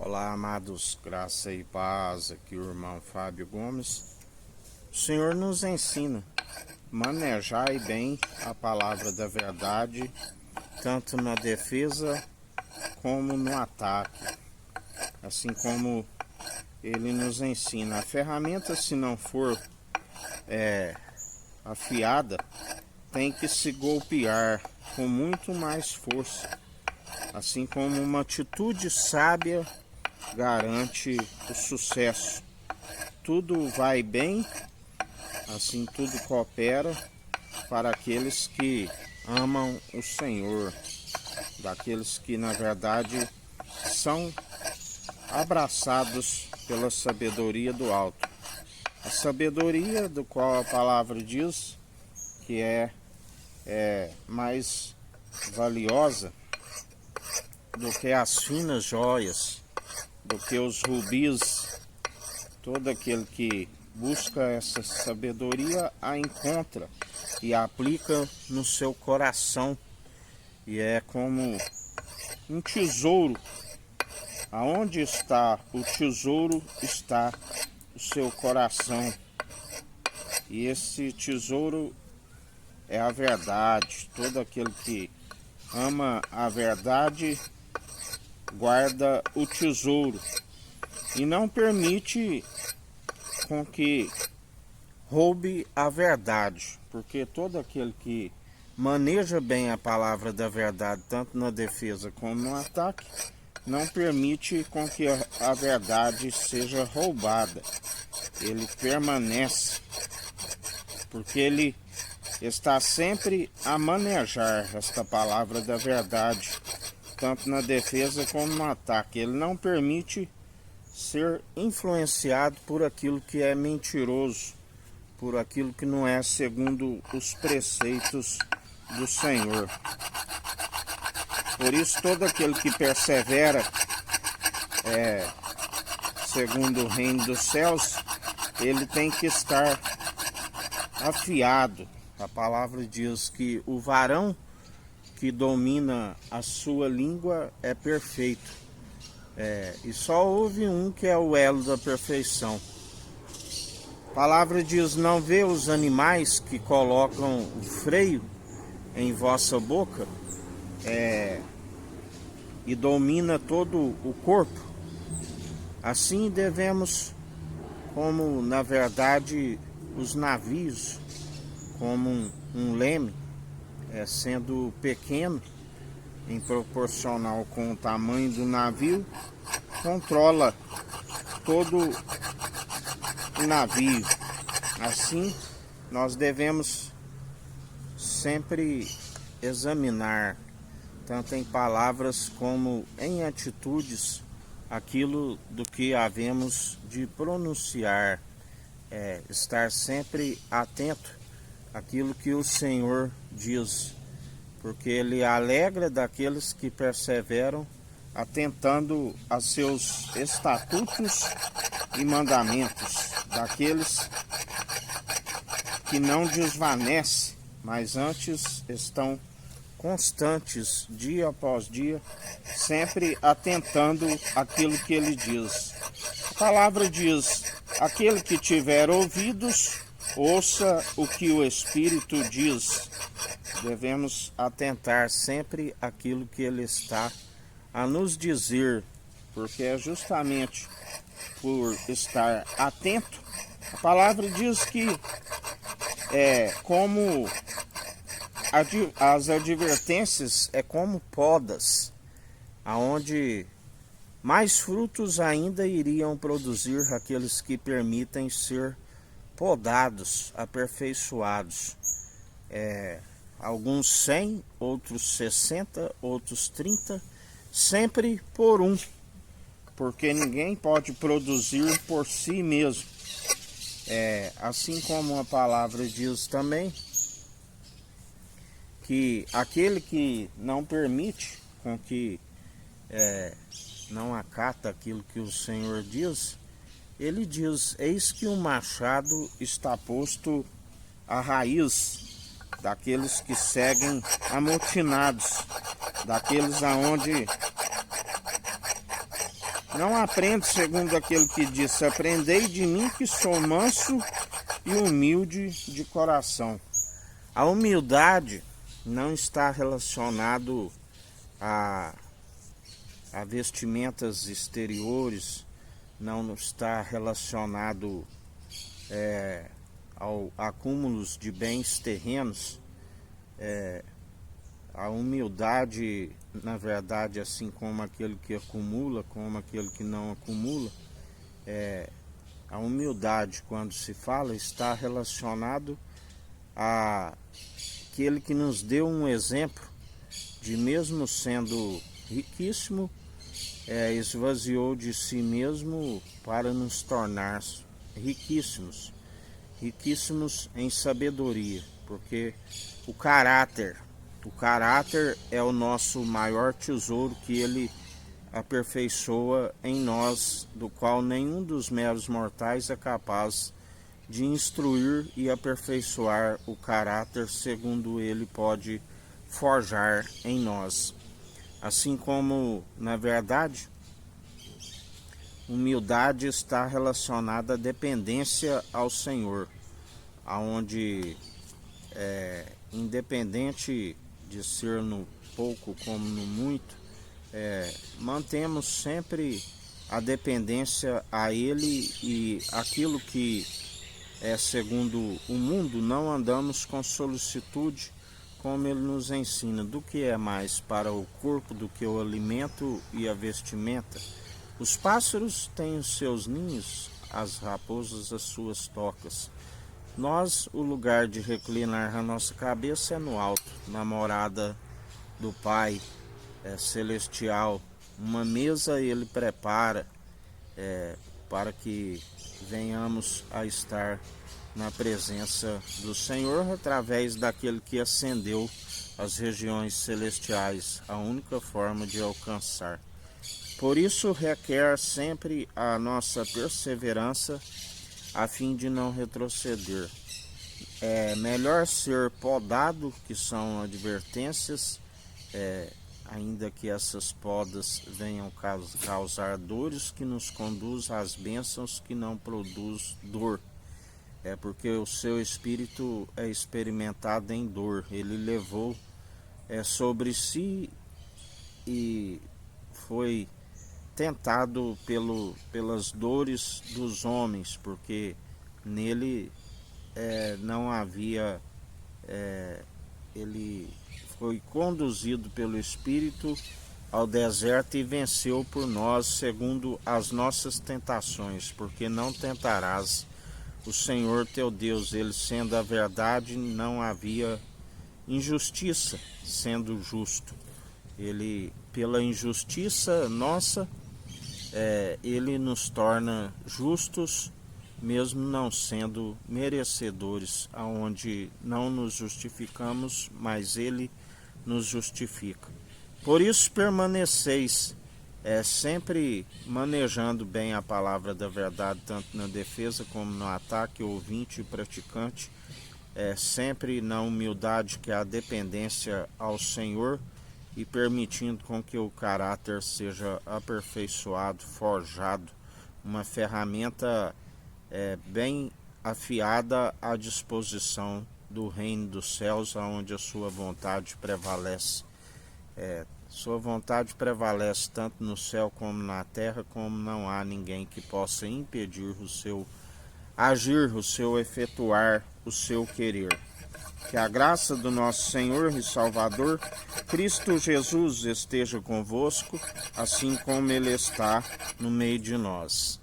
Olá, amados, graça e paz, aqui o irmão Fábio Gomes. O Senhor nos ensina, manejai bem a palavra da verdade, tanto na defesa como no ataque. Assim como Ele nos ensina, a ferramenta, se não for afiada, tem que se golpear com muito mais força. Assim como uma atitude sábia garante o sucesso. Tudo vai bem, assim tudo coopera para aqueles que amam o Senhor, daqueles que na verdade são abraçados pela sabedoria do alto. A sabedoria do qual a palavra diz que é mais valiosa do que as finas joias, do que os rubis. Todo aquele que busca essa sabedoria a encontra e a aplica no seu coração. E é como um tesouro. Aonde está o tesouro, está o seu coração. E esse tesouro é a verdade. Todo aquele que ama a verdade guarda o tesouro e não permite com que roube a verdade, porque todo aquele que maneja bem a palavra da verdade, tanto na defesa como no ataque, não permite com que a verdade seja roubada. Ele permanece, porque ele está sempre a manejar esta palavra da verdade, tanto na defesa como no ataque. Ele não permite ser influenciado por aquilo que é mentiroso, por aquilo que não é segundo os preceitos do Senhor. Por isso, todo aquele que persevera segundo o reino dos céus, ele tem que estar afiado. A palavra diz que o varão que domina a sua língua é perfeito. E só houve um que é o elo da perfeição. A palavra diz: não vê os animais que colocam o freio em vossa boca e domina todo o corpo. Assim devemos, como na verdade os navios, como um leme, sendo pequeno em proporcional com o tamanho do navio, controla todo o navio. Assim, nós devemos sempre examinar, tanto em palavras como em atitudes, aquilo do que havemos de pronunciar, estar sempre atento àquilo que o Senhor diz, porque Ele alegra daqueles que perseveram atentando a seus estatutos e mandamentos, daqueles que não desvanecem, mas antes estão constantes, dia após dia, sempre atentando àquilo que Ele diz. A palavra diz: aquele que tiver ouvidos, ouça o que o Espírito diz. Devemos atentar sempre àquilo que Ele está a nos dizer, porque é justamente por estar atento. A palavra diz que como as advertências é como podas, aonde mais frutos ainda iriam produzir aqueles que permitem ser podados, aperfeiçoados. Alguns 100, outros 60, outros 30, sempre por um, porque ninguém pode produzir por si mesmo. Assim como a palavra diz também, que aquele que não permite com que não acata aquilo que o Senhor diz, Ele diz: eis que o machado está posto à raiz daqueles que seguem amotinados, daqueles aonde Não aprende segundo aquele que disse: aprendei de mim que sou manso e humilde de coração. A humildade não está relacionado a vestimentas exteriores, não está relacionado ao acúmulos de bens terrenos. A humildade, na verdade, assim como aquele que acumula, como aquele que não acumula, a humildade, quando se fala, está relacionado a aquele que nos deu um exemplo de, mesmo sendo riquíssimo, esvaziou de si mesmo para nos tornar riquíssimos em sabedoria, porque o caráter é o nosso maior tesouro, que ele aperfeiçoa em nós, do qual nenhum dos meros mortais é capaz de instruir e aperfeiçoar o caráter segundo ele pode forjar em nós. Assim como, na verdade, humildade está relacionada à dependência ao Senhor, aonde independente de ser no pouco como no muito, mantemos sempre a dependência a Ele, e aquilo que é segundo o mundo, não andamos com solicitude, como Ele nos ensina: do que é mais para o corpo do que o alimento e a vestimenta? Os pássaros têm os seus ninhos, as raposas as suas tocas. Nós, o lugar de reclinar a nossa cabeça é no alto, na morada do Pai celestial. Uma mesa Ele prepara para que venhamos a estar na presença do Senhor através daquele que ascendeu às regiões celestiais, a única forma de alcançar. Por isso requer sempre a nossa perseverança, a fim de não retroceder. É melhor ser podado, que são advertências, ainda que essas podas venham causar dores, que nos conduz às bênçãos que não produz dor. Porque o seu espírito é experimentado em dor. Ele levou sobre si e foi tentado pelas dores dos homens, porque nele não havia, ele foi conduzido pelo Espírito ao deserto e venceu por nós segundo as nossas tentações, porque não tentarás o Senhor teu Deus. Ele sendo a verdade, não havia injustiça, sendo justo. Ele, pela injustiça nossa, ele nos torna justos, mesmo não sendo merecedores, aonde não nos justificamos, mas ele nos justifica. Por isso permaneceis sempre manejando bem a palavra da verdade, tanto na defesa como no ataque, ouvinte e praticante, sempre na humildade, que é a dependência ao Senhor, e permitindo com que o caráter seja aperfeiçoado, forjado, uma ferramenta bem afiada à disposição do reino dos céus, onde a sua vontade prevalece. Sua vontade prevalece tanto no céu como na terra, como não há ninguém que possa impedir o seu agir, o seu efetuar, o seu querer. Que a graça do nosso Senhor e Salvador, Cristo Jesus, esteja convosco, assim como Ele está no meio de nós.